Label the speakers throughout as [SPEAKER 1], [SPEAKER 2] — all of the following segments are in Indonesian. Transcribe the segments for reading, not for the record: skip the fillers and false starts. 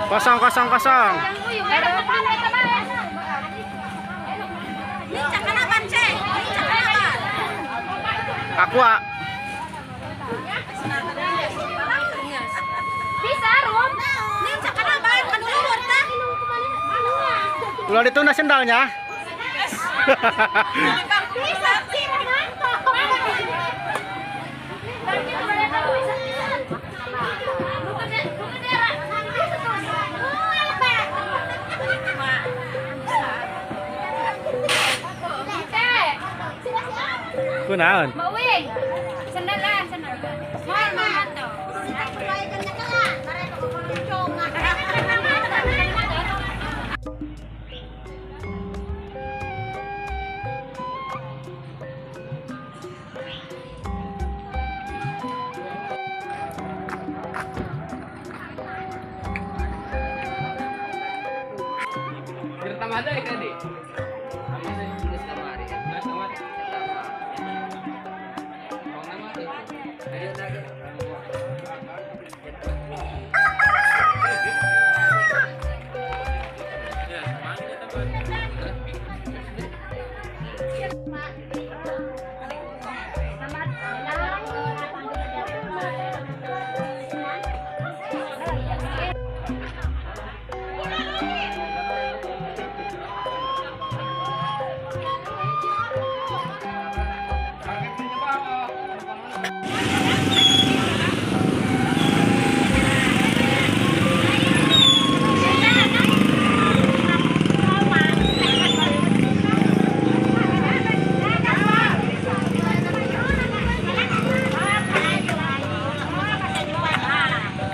[SPEAKER 1] Kosong, kosong, kosong. Aku
[SPEAKER 2] bisa rum.
[SPEAKER 1] ulah ditunda sendalnya.
[SPEAKER 2] Bisa sih
[SPEAKER 1] Kunaon?
[SPEAKER 2] Mauing. Sandalan, sandalan. Mahal to.
[SPEAKER 3] Ada ya tadi.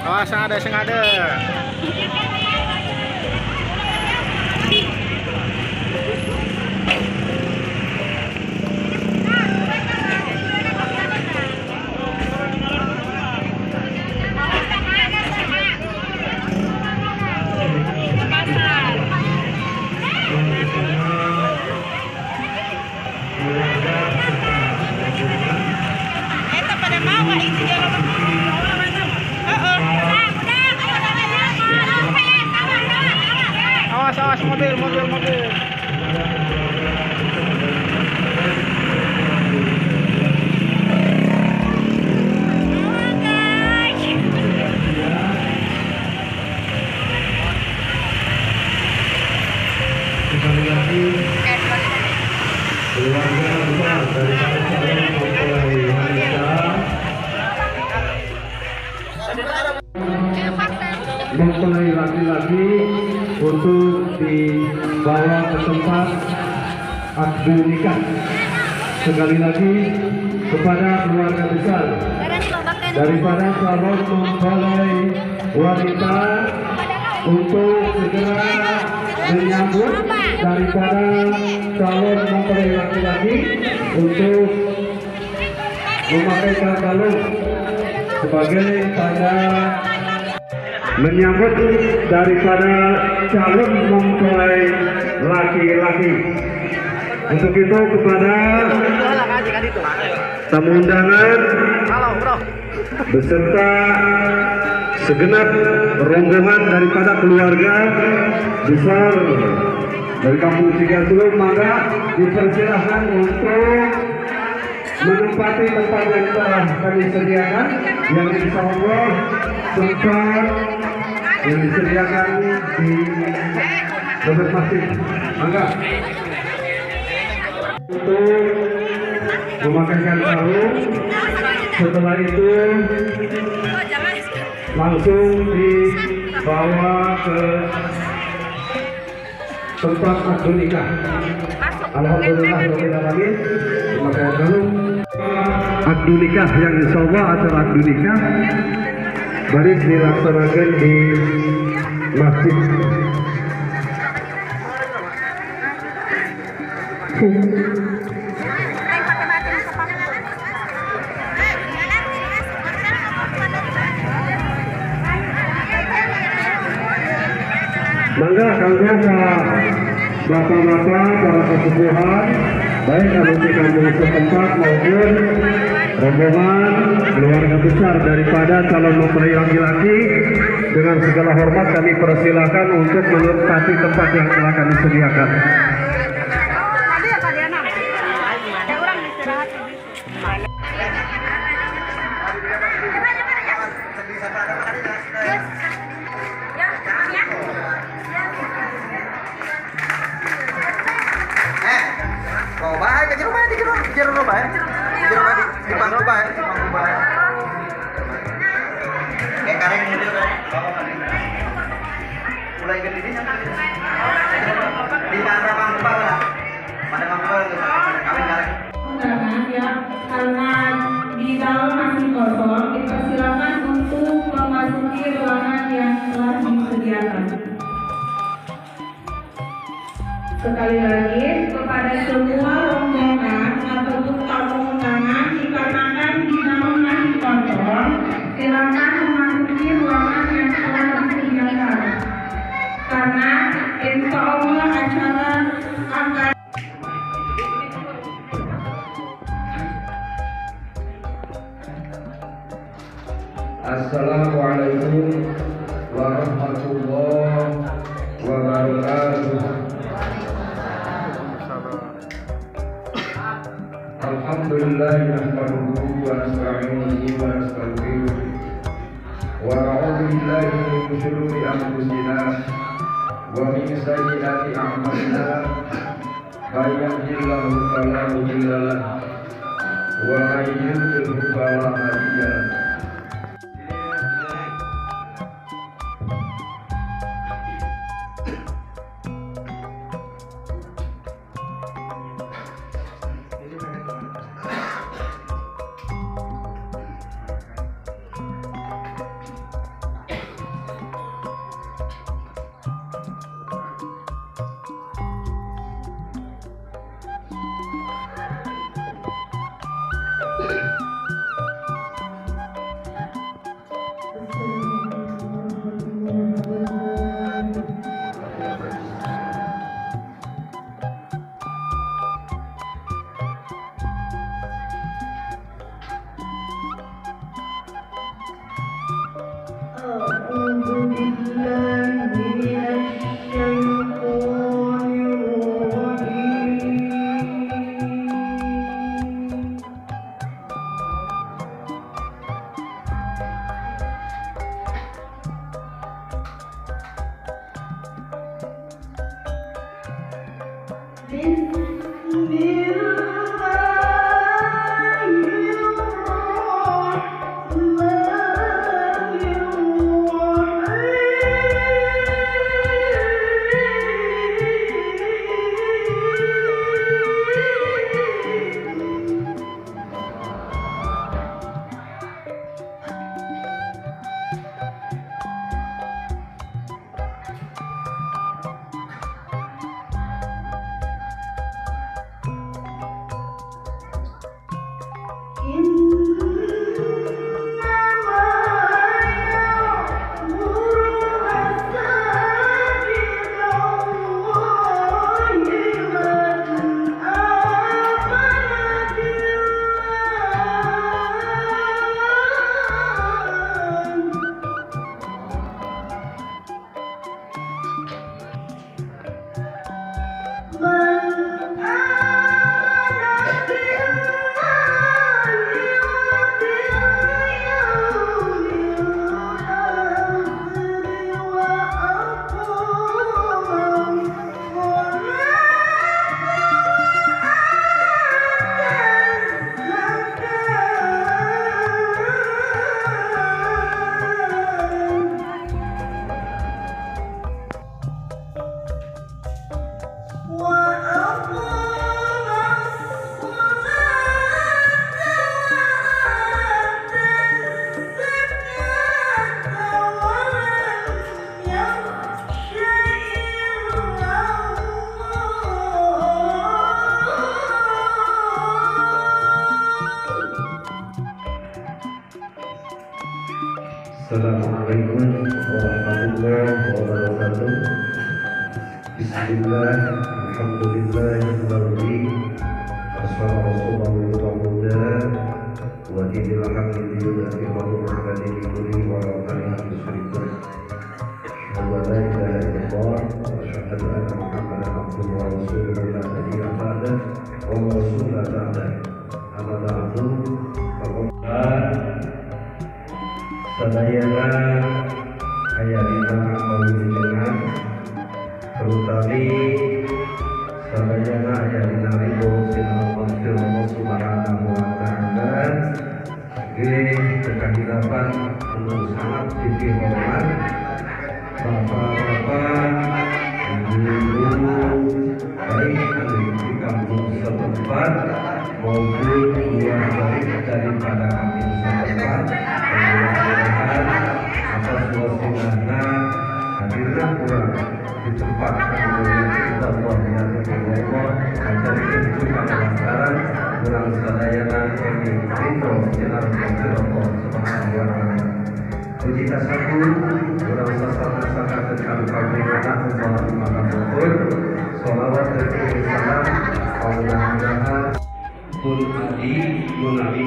[SPEAKER 1] Oh, sing ada. Awas, mobil.
[SPEAKER 4] Sekali lagi keluarga besar dari calon mempelai wanita mempelai laki-laki untuk dibawa ke tempat akad nikah. Sekali lagi kepada keluarga besar daripada calon mempelai wanita untuk segera menyambut daripada calon mempelai laki-laki untuk memakaikan kalung sebagai tanda menyambut daripada calon mempelai laki-laki. Untuk itu kepada tamu undangan beserta segenap rombongan daripada keluarga besar dari Kampung Cigasulu, maka dipersilahkan untuk menempati tempat yang telah kami sediakan, yang insya Allah tempat yang disediakan di dekat masjid. Maka untuk memakaikan kalung, setelah itu langsung dibawa ke tempat akad nikah. Alhamdulillah alamin. Maka kalung akad nikah yang insya Allah acara akad nikah baris dilaksanakan di masjid. Mangga kanggo bapak-bapak para kesepuhan baik anu di kampung setempat maupun Rombongan keluarga besar daripada calon mempelai laki-laki, dengan segala hormat kami persilakan untuk menempati tempat yang telah kami sediakan.
[SPEAKER 2] Tadi apa dia nama? Ada orang istirahat di situ.
[SPEAKER 1] Oh, baik ke rumah di rumah baik. Di rumah di pangku baik. Kayak kareng gitu kan. Mulai gede di sana. Di mana pangku lah. Pada pangku gitu. Kawin kareng.
[SPEAKER 5] Undangan ya, karena di dalam masih kosong, dipersilakan untuk memasuki ruangan yang telah disediakan. Sekali lagi, kepada semua rombongan ataupun tamu undangan, dikarenakan di dalam masih kosong, silakan memasuki ruangan yang telah disediakan. Karena insya Allah acara akan
[SPEAKER 4] Assalamualaikum warahmatullahi wabarakatuh. Alhamdulillah nahmaduhu wa nasta'inuhu wa nastaghfiruh wa na'udzu billahi min shururi anfusina wa min sayyiati a'malina. May yahdihillahu fala mudilla lahu wa may yudlil fala hadiya lahu. Assalamualaikum warahmatullahi wabarakatuh. Bismillah, alhamdulillahirrahmanirrahim. Assalamualaikum warahmatullahi ودين الحق ليهدى الله الذي بكله ولو كره المشركون أشهد أن لا إله إلا الله وأشهد أن محمدا عبده ورسوله لا نبي بعده ولا رسول بعده أما بعد sadayana aya dina kawilujengan terutami sadayana aya dina ridho Allah Subhanahu wa ta'ala ge kekahilapan anu sangat tinggi hormat bapak-bapak ibu-ibu baik anu di kampung setempat maupun luar daripada kampung setempat. Mudah-mudahan atas wasilahna hadirna kurang di tempat kita luar biasa Allah ajar juga lantaran kurang sadayana ini rindu jenar Allah Subhanahu wa ta'ala. Puji tasaku kurang sasana saka tentang kabriatan Allah maka betul sholawat dan salam Allah pun adi menawi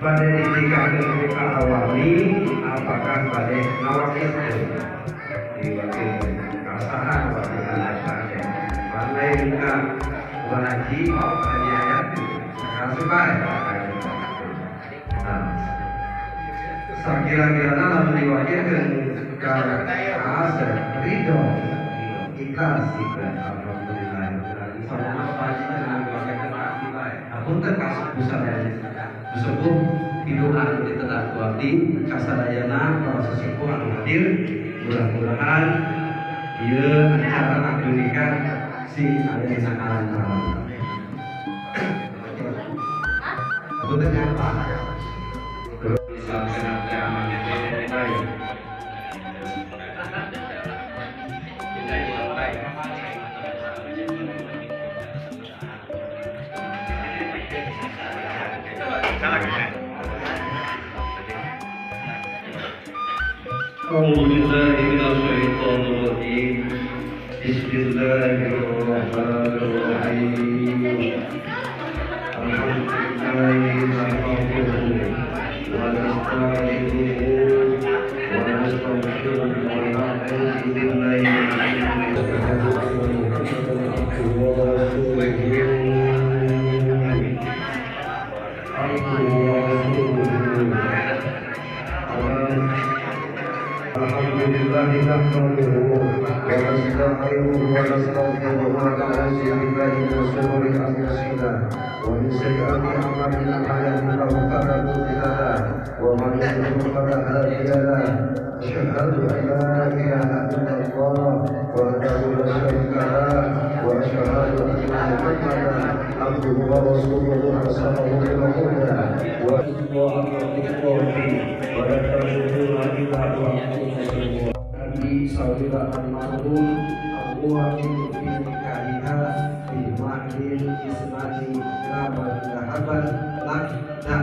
[SPEAKER 4] pada dicikakan kita awali apakah pada nawakil diwakil kasahan wakil kasahan pada kita wajib ayat kasukai sekira-kira lalu diwakilkan ke asal ridho ikhlas alhamdulillah sama wajib dengan diwakilkan akilai apun terkasih busana disebut hidupan di tetap waktu kasadayana para sesepuh anu hadir mudah-mudahan ieu acara akdunika si aya dina alam. Aku teh apa? Bismillahirrahmanirrahim. Bismillahirrahmanirrahim. Alhamdulillahi wa nasta'inuhu wa nastaghfiruhu wa na'udzu billahi min Alhamdulillahi nahmaduhu wa nasta'inuhu wa nastaghfiruhu wa na'udzu billahi min shururi anfusina wa min sayyiati a'malina man yahdihillahu fala mudilla lahu wa man yudlil fala hadiya lahu asyhadu an la ilaha illallah wahdahu la syarika lahu wa asyhadu anna Muhammadan abduhu wa rasuluhu arsalahu bil huda wa di saudara al-marhum al-muwaffiq fi nikahha fi ma'dil isnadi rabbal haban lakna.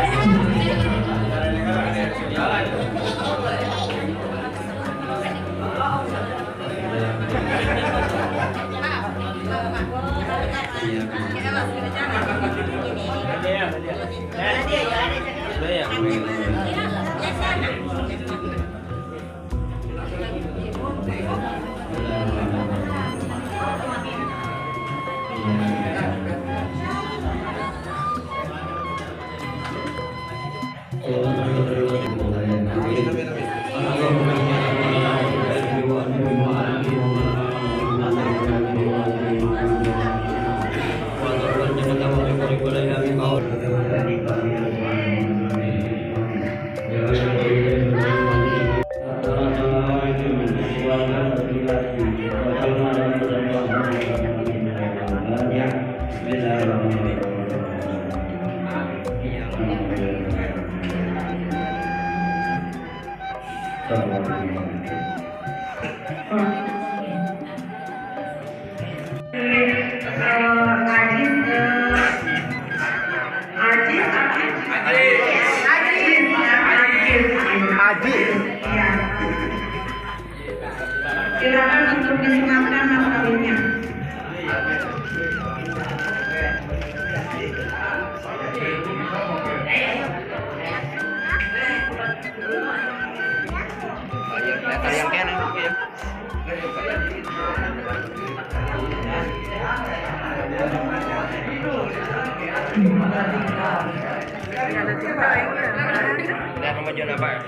[SPEAKER 5] Thank you. perempuan untuk disematkan mas kawinnya.
[SPEAKER 1] Yang kene ya. Lihat kemajuan apa ya?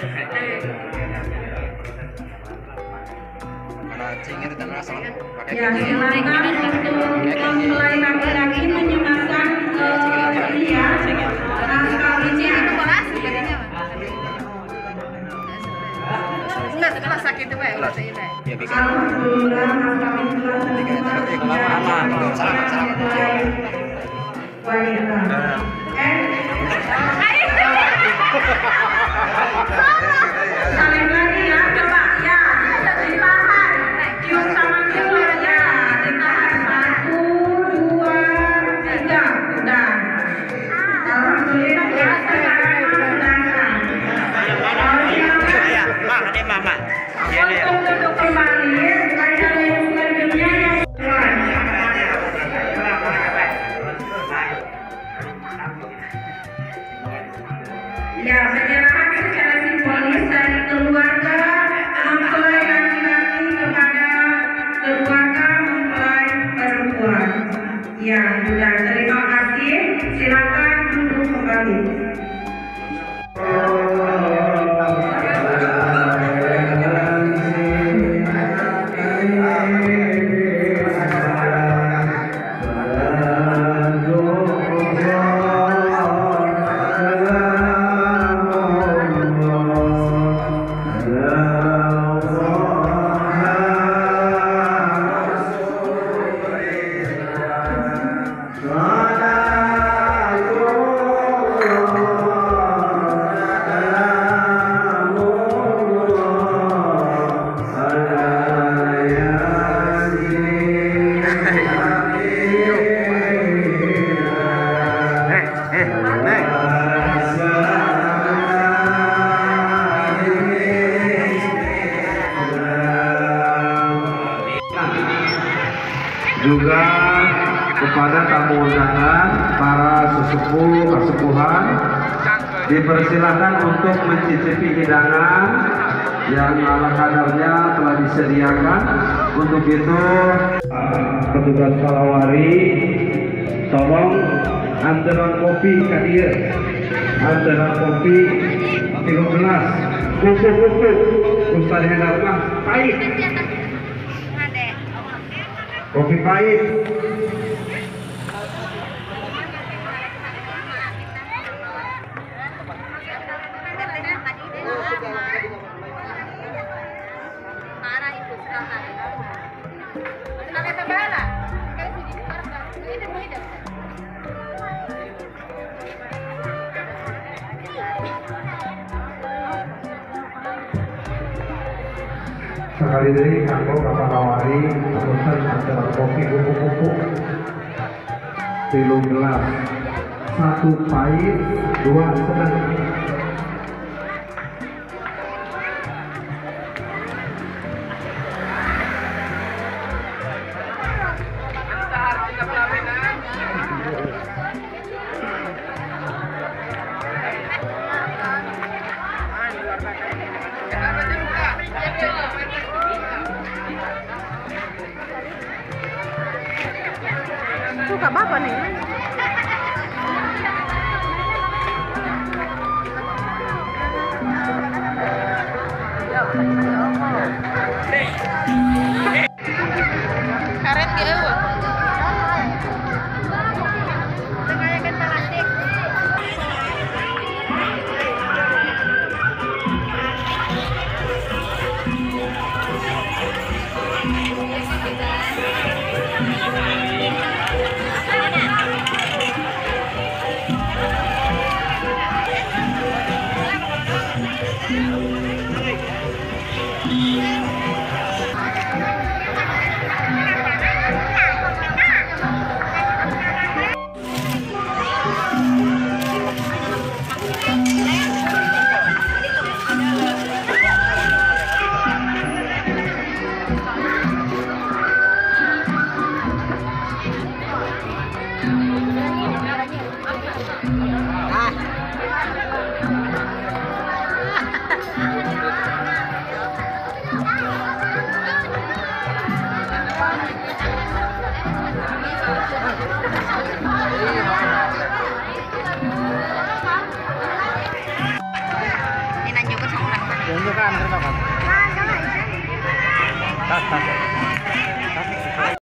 [SPEAKER 1] Mana cingir dan asal pakai
[SPEAKER 5] Ya, silakan untuk mempelai laki-laki menyematkan ke pria mas kawinnya.
[SPEAKER 2] Enggak, setelah sakit itu Pak, udah saya.
[SPEAKER 1] ya bikin.
[SPEAKER 5] Alhamdulillah mas kawin telah terima wanita. Saling lagi ya, coba ya, ditahan, cium sama cium ya, ditahan 1, 2, 3, udah. Alhamdulillah ya, sekarang sudah.
[SPEAKER 1] Mak, ini mama.
[SPEAKER 5] Untuk duduk kembali, ada yang selanjutnya yang ya, penyerahan secara simbolis dari keluarga mempelai laki-laki kepada keluarga mempelai perempuan. Ya, sudah. Terima kasih. Silakan duduk kembali.
[SPEAKER 4] Juga kepada tamu undangan, para sesepuh, kesepuhan, dipersilakan untuk mencicipi hidangan yang ala kadarnya telah disediakan. Untuk itu, petugas palawari, tolong antaran kopi kadir, antaran kopi 3 gelas, kuku, Ustaz Hendar mah pahit. Kopi pahit. Sekali lagi kanggo Bapak Lawari pesan antara kopi kuku-kuku 3 gelas, 1 pahit, 2 sedang.
[SPEAKER 2] Suka bapak nih. Karet gitu. Tengayakan plastik.
[SPEAKER 6] Tunjukkan kereta, Pak. Tas, tas.